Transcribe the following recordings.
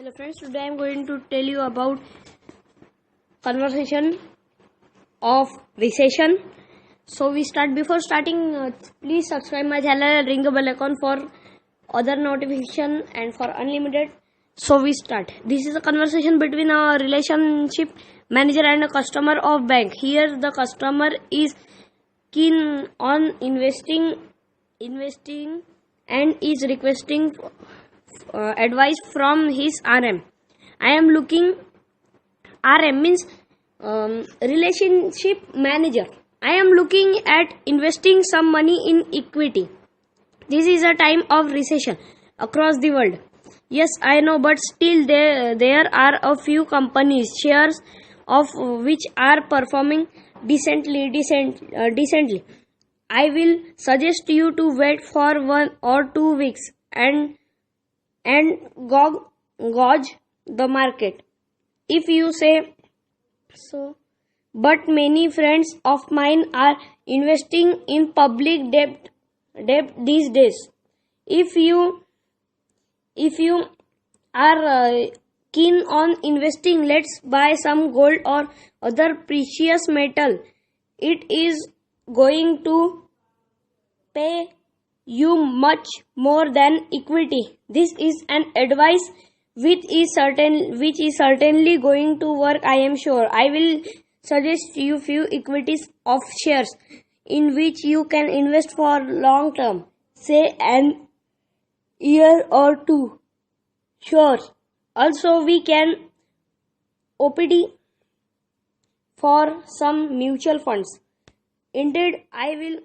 Hello friends, today I am going to tell you about conversation of recession. So we start. Before starting, please subscribe my channel, ring the bell icon for other notification and for unlimited. So we start. This is a conversation between a relationship manager and a customer of bank. Here the customer is keen on investing and is requesting advice from his RM. I am looking. RM means relationship manager. I am looking at investing some money in equity. This is a time of recession across the world. Yes, I know, but still there are a few companies shares of which are performing decently. I will suggest you to wait for 1 or 2 weeks and gauge the market. If you say so, but many friends of mine are investing in public debt these days. If you are keen on investing, let's buy some gold or other precious metal. It is going to pay you much more than equity. This is an advice which is certainly going to work, I am sure. I will suggest you few equities of shares in which you can invest for long term, say an year or two. Sure. Also we can OPD for some mutual funds. Indeed, I will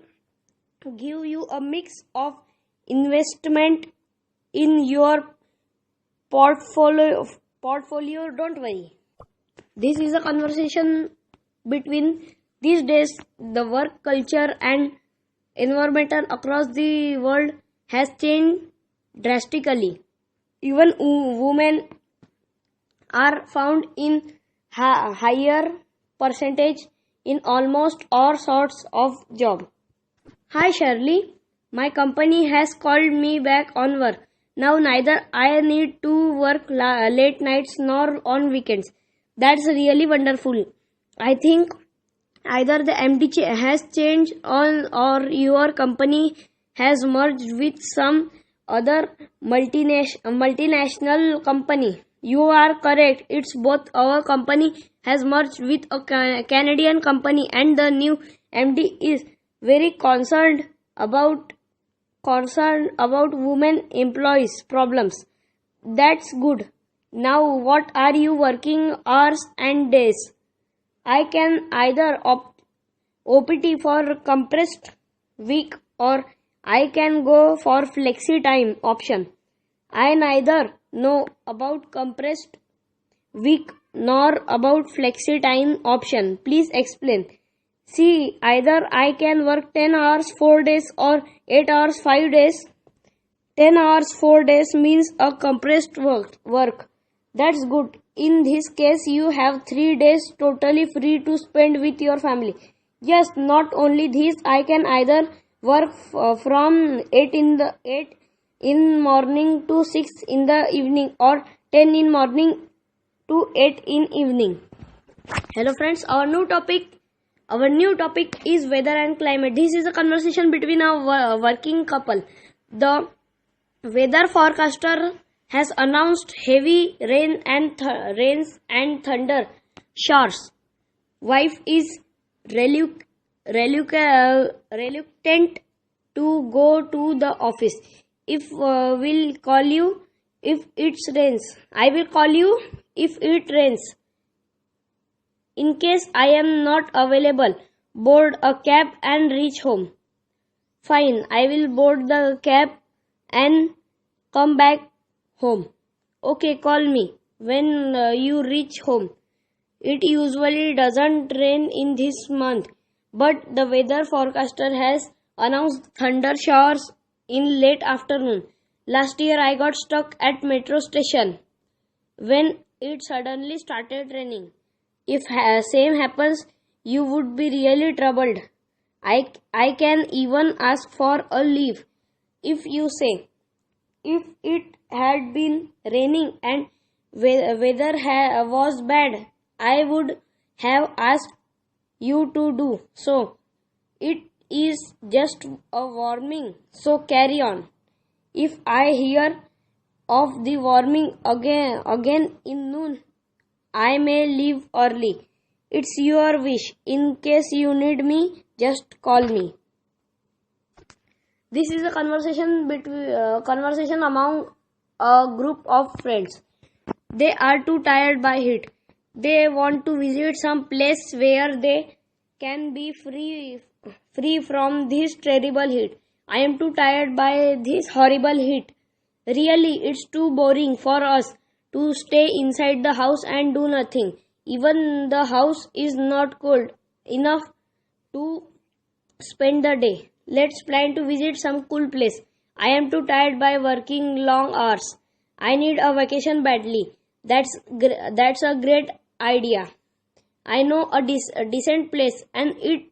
give you a mix of investment in your portfolio. Don't worry. This is a conversation between these days. The work culture and environmental across the world has changed drastically. Even women are found in higher percentage in almost all sorts of job. Hi Shirley, my company has called me back on work. Now neither I need to work late nights nor on weekends. That's really wonderful. I think either the MD has changed or your company has merged with some other multinational company. You are correct. It's both. Our company has merged with a Canadian company and the new MD is very concerned about women employees problems. That's good. Now what are you working hours and days? I can either OPT for compressed week or I can go for flexi time option. I neither know about compressed week nor about flexi time option. Please explain. See, either I can work 10 hours 4 days or 8 hours 5 days. 10 hours 4 days means a compressed work. That's good. In this case, you have 3 days totally free to spend with your family. Yes, not only this, I can either work from 8 in morning to 6 in the evening or 10 in morning to 8 in evening. Hello friends, our new topic is weather and climate. This is a conversation between a working couple. The weather forecaster has announced heavy rains and thunder showers. Wife is reluctant to go to the office. If will call you if it rains. I will call you if it rains. In case I am not available, board a cab and reach home. Fine, I will board the cab and come back home. Okay, call me when you reach home. It usually doesn't rain in this month, but the weather forecaster has announced thunder showers in late afternoon. Last year I got stuck at metro station when it suddenly started raining. If same happens, you would be really troubled. I can even ask for a leave. If you say, if it had been raining and weather was bad, I would have asked you to do so. It is just a warming, so carry on. If I hear of the warming again in noon, I may leave early. It's your wish. In case you need me, just call me. This is a conversation among a group of friends. They are too tired by heat. They want to visit some place where they can be free from this terrible heat. I am too tired by this horrible heat. Really, it's too boring for us to stay inside the house and do nothing. Even the house is not cold enough to spend the day. Let's plan to visit some cool place. I am too tired by working long hours. I need a vacation badly. That's a great idea. I know a decent place and it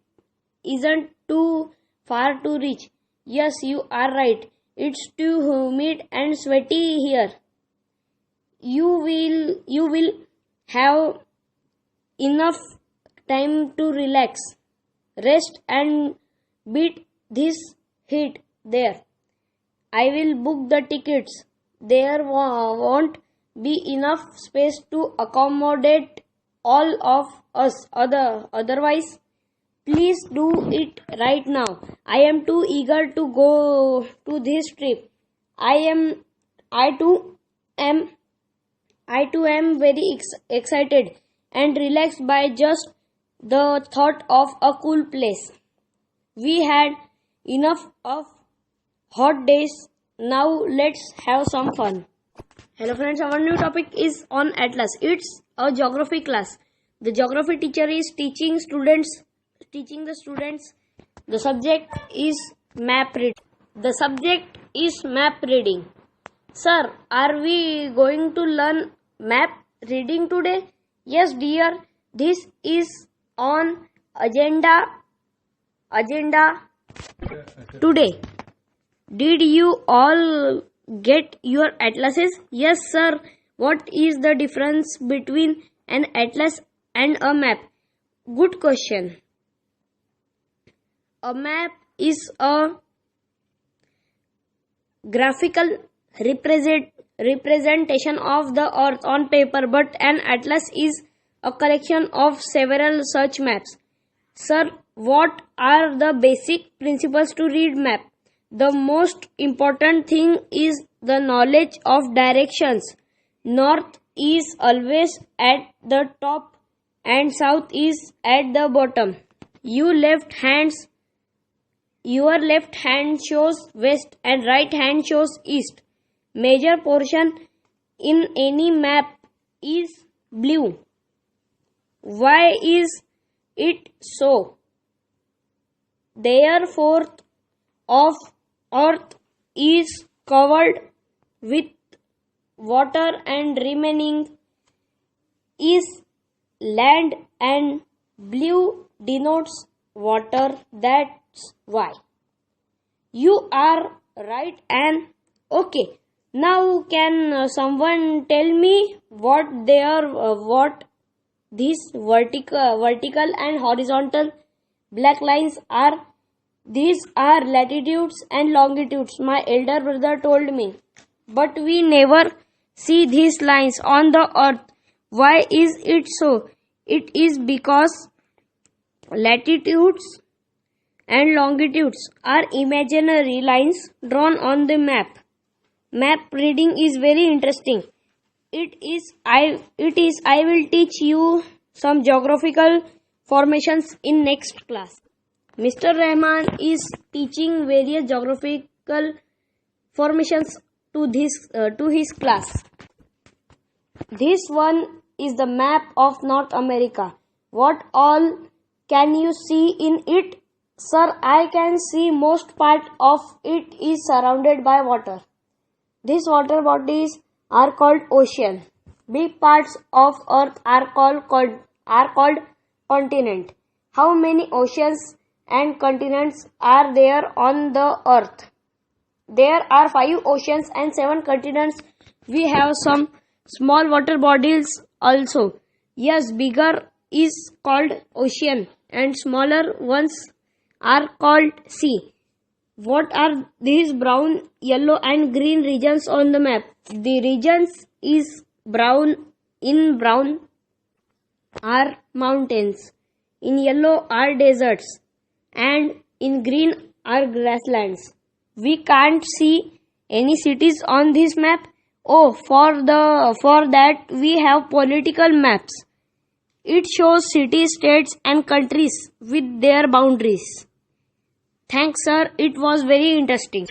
isn't too far to reach. Yes, you are right. It's too humid and sweaty here. You will have enough time to relax, rest and beat this heat there. I will book the tickets. There won't be enough space to accommodate all of us otherwise. Please do it right now. I am too eager to go to this trip. I too am very excited and relaxed by just the thought of a cool place. We had enough of hot days. Now let's have some fun. Hello friends, our new topic is on Atlas. It's a geography class. The geography teacher is teaching the students. The subject is map reading. Sir, are we going to learn map reading today? Yes, dear. This is on agenda today. Did you all get your atlases? Yes, sir. What is the difference between an atlas and a map? Good question. A map is a graphical representation of the earth on paper, but an atlas is a collection of several such maps. Sir, what are the basic principles to read map? The most important thing is the knowledge of directions. North is always at the top and south is at the bottom. Your left hand shows west and right hand shows east. Major portion in any map is blue. Why is it so? Therefore, of earth is covered with water and remaining is land, and blue denotes water. That's why. You are right. And okay, now can someone tell me what these vertical and horizontal black lines are? These are latitudes and longitudes, my elder brother told me. But we never see these lines on the earth. Why is it so? It is because latitudes and longitudes are imaginary lines drawn on the map. Map reading is very interesting. I will teach you some geographical formations in next class. Mr. Rahman is teaching various geographical formations to his class. This one is the map of North America. What all can you see in it? Sir, I can see most part of it is surrounded by water. These water bodies are called ocean. Big parts of earth are called continent. How many oceans and continents are there on the earth? There are 5 oceans and 7 continents. We have some small water bodies also. Yes, bigger is called ocean and smaller ones are called sea. What are these brown, yellow and green regions on the map? The regions is brown are mountains, in yellow are deserts, and in green are grasslands. We can't see any cities on this map. Oh, for that we have political maps. It shows cities, states and countries with their boundaries. Thanks sir, it was very interesting.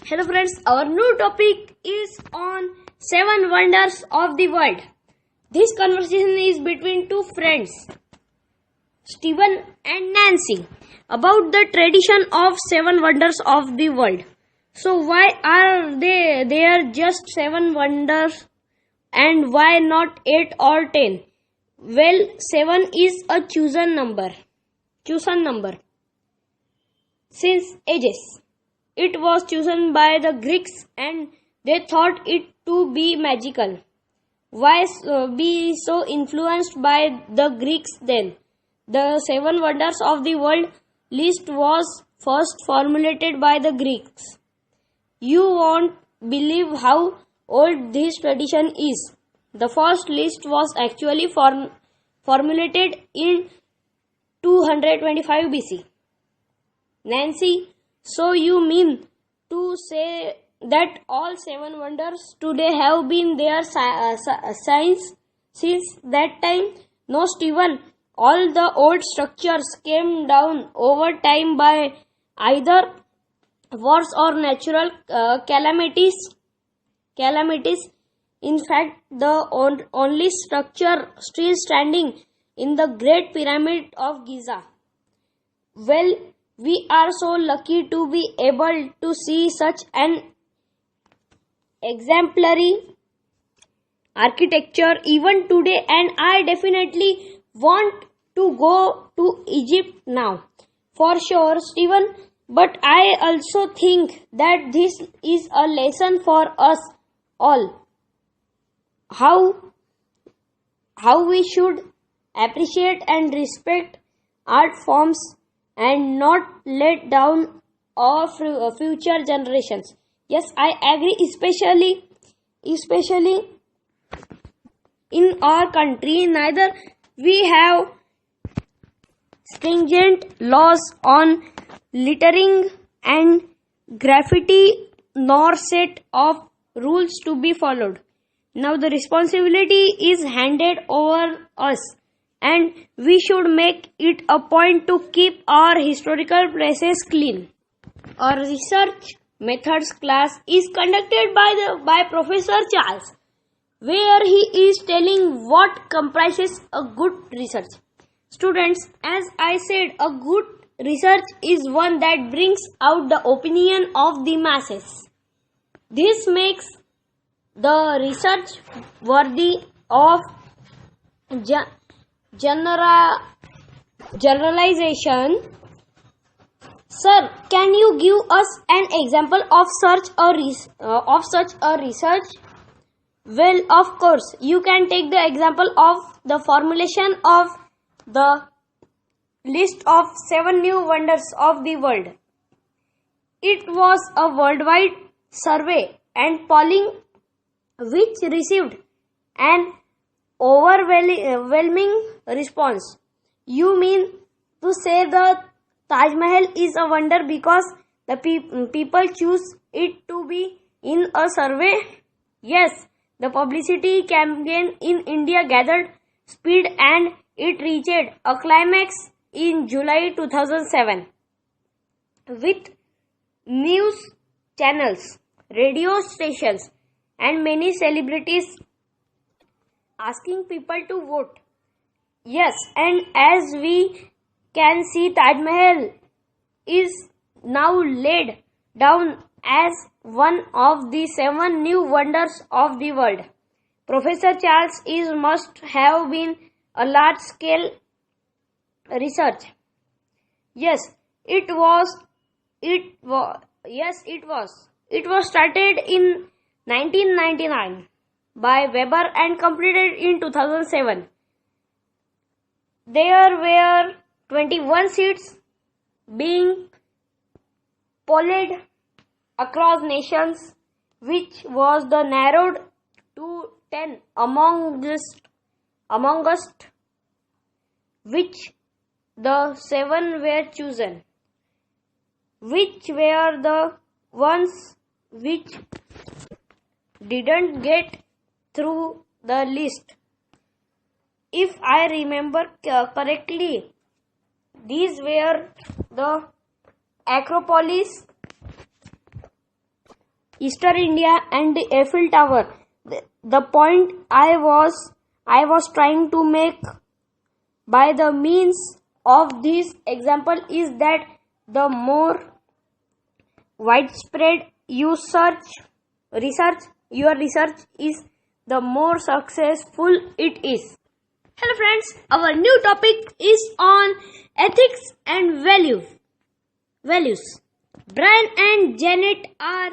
Hello friends, our new topic is on 7 wonders of the world. This conversation is between two friends, Stephen and Nancy, about the tradition of 7 wonders of the world. So why are there just 7 wonders and why not 8 or 10? Well, 7 is a chosen number. Since ages. It was chosen by the Greeks and they thought it to be magical. Why be so influenced by the Greeks then? The 7 wonders of the world list was first formulated by the Greeks. You won't believe how old this tradition is. The first list was actually formulated in 225 BC. Nancy, so you mean to say that all 7 wonders today have been there since that time? No, Stephen. All the old structures came down over time by either wars or natural calamities. In fact, the only structure still standing in the Great Pyramid of Giza. Well, we are so lucky to be able to see such an exemplary architecture even today, and I definitely want to go to Egypt now. For sure, Stephen, but I also think that this is a lesson for us all. How we should appreciate and respect art forms and not let down our future generations. Yes, I agree, especially in our country. Neither we have stringent laws on littering and graffiti nor set of rules to be followed. Now the responsibility is handed over us and we should make it a point to keep our historical places clean. Our research methods class is conducted by Professor Charles, where he is telling what comprises a good research. Students, as I said, a good research is one that brings out the opinion of the masses. This makes the research worthy of generalization. Sir, can you give us an example of such a research? Well, of course, you can take the example of the formulation of the list of 7 new wonders of the world. It was a worldwide survey and polling which received an overwhelming response. You mean to say the Taj Mahal is a wonder because the people choose it to be in a survey? Yes, the publicity campaign in India gathered speed and it reached a climax in July 2007 with news channels, radio stations and many celebrities asking people to vote. Yes, and as we can see, Taj Mahal is now laid down as one of the 7 new wonders of the world. Professor Charles is must have been a large scale research. Yes, it was. It was started in 1999 by Weber and completed in 2007. There were 21 seats being polled across nations, which was the narrowed to 10 amongst which the 7 were chosen, which were the ones which didn't get through the list. If I remember correctly, these were the Acropolis, Eastern India, and the Eiffel Tower. The point I was trying to make by the means of this example is that the more widespread your research is, the more successful it is. Hello friends, our new topic is on ethics and values. Brian and Janet are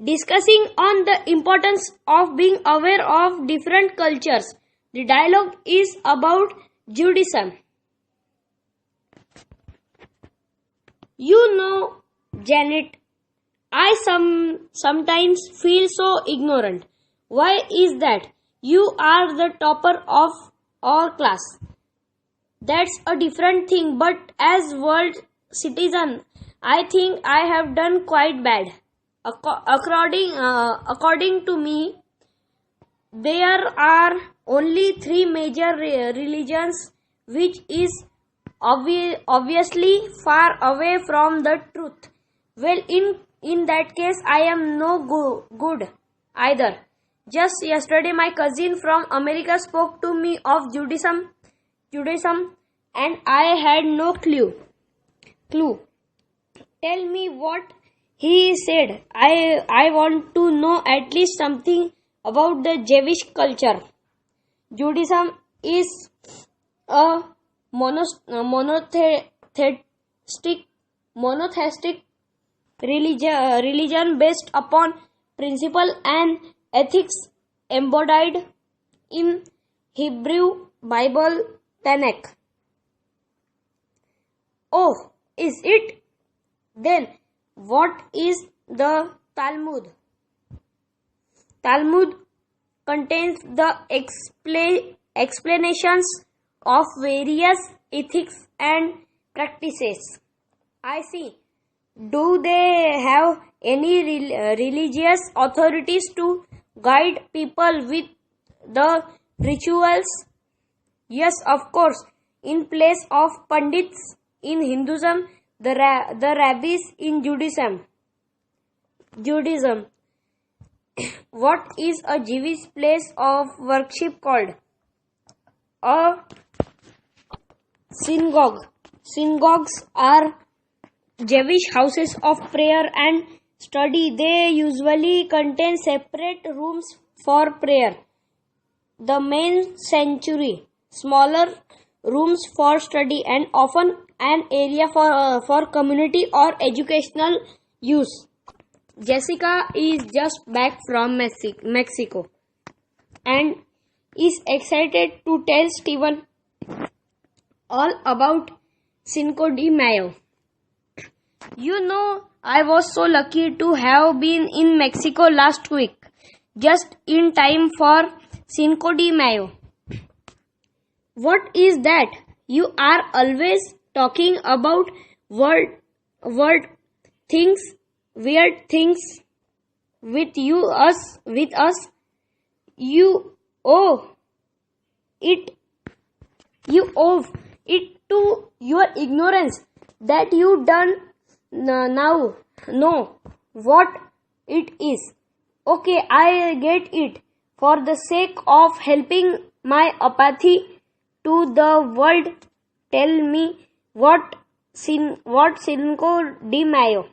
discussing on the importance of being aware of different cultures. The dialogue is about Judaism. You know, Janet, I sometimes feel so ignorant. Why is that? You are the topper of our class. That's a different thing, but as world citizen, I think I have done quite bad. According to me, there are only 3 major religions, which is obviously far away from the truth. Well, in that case, I am no good either. Just yesterday, my cousin from America spoke to me of Judaism, and I had no clue. Tell me what he said. I want to know at least something about the Jewish culture. Judaism is a monotheistic religion based upon principle and ethics embodied in Hebrew Bible Tanakh. Oh, is it? Then what is the Talmud? Talmud contains the explanations of various ethics and practices. I see. Do they have any religious authorities to guide people with the rituals? Yes, of course. In place of Pandits in Hinduism, the rabbis in Judaism. What is a Jewish place of worship called? A synagogue. Synagogues are Jewish houses of prayer and study. They usually contain separate rooms for prayer, the main sanctuary, smaller rooms for study, and often an area for community or educational use. Jessica is just back from Mexico and is excited to tell Steven all about Cinco de Mayo. You know, I was so lucky to have been in Mexico last week, just in time for Cinco de Mayo. What is that? You are always talking about weird things with us. You owe it to your ignorance that you don't now know what it is. Okay, I get it. For the sake of helping my apathy to the world, tell me what Cinco de Mayo.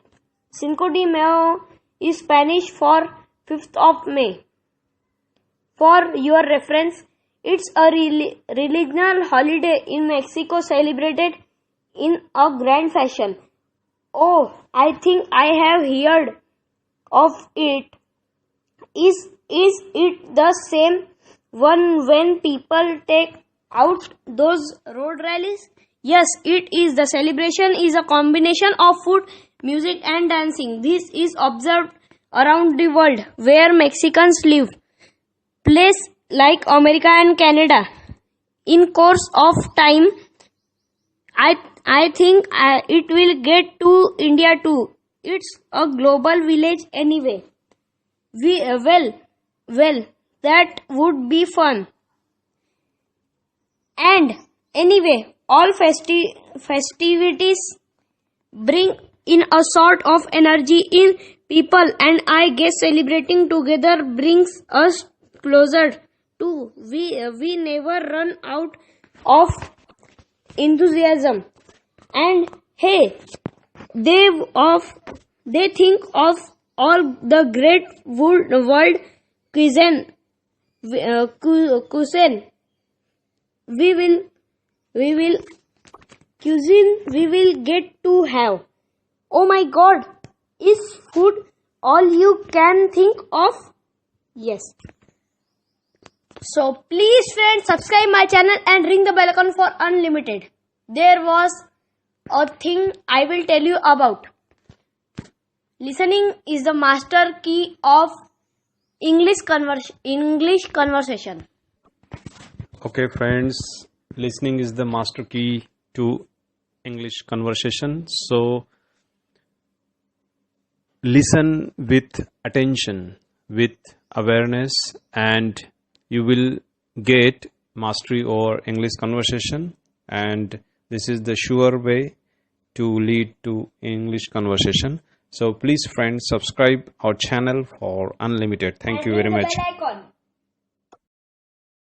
Cinco de Mayo is Spanish for 5th of May. For your reference, it's a religious holiday in Mexico celebrated in a grand fashion. Oh, I think I have heard of it. Is it the same one when people take out those road rallies? Yes, it is. The celebration is a combination of food, music, and dancing. This is observed around the world where Mexicans live, places like America and Canada. In course of time, I think it will get to India too. It's a global village anyway. Well, that would be fun. And anyway, all festivities bring in a sort of energy in people, and I guess celebrating together brings us closer to. We never run out of enthusiasm. And hey, they of they think of all the great world cuisine cuisine we will we will we will get to have. Oh my god, is food all you can think of? Yes. So please friends, subscribe my channel and ring the bell icon for unlimited. There was a thing I will tell you about. Listening is the master key of English conversation. Okay, friends, listening is the master key to English conversation. So, listen with attention, with awareness, and you will get mastery over English conversation. And this is the sure way to lead to English conversation. So, please, friends, subscribe our channel for unlimited. Thank you very much. Bell icon.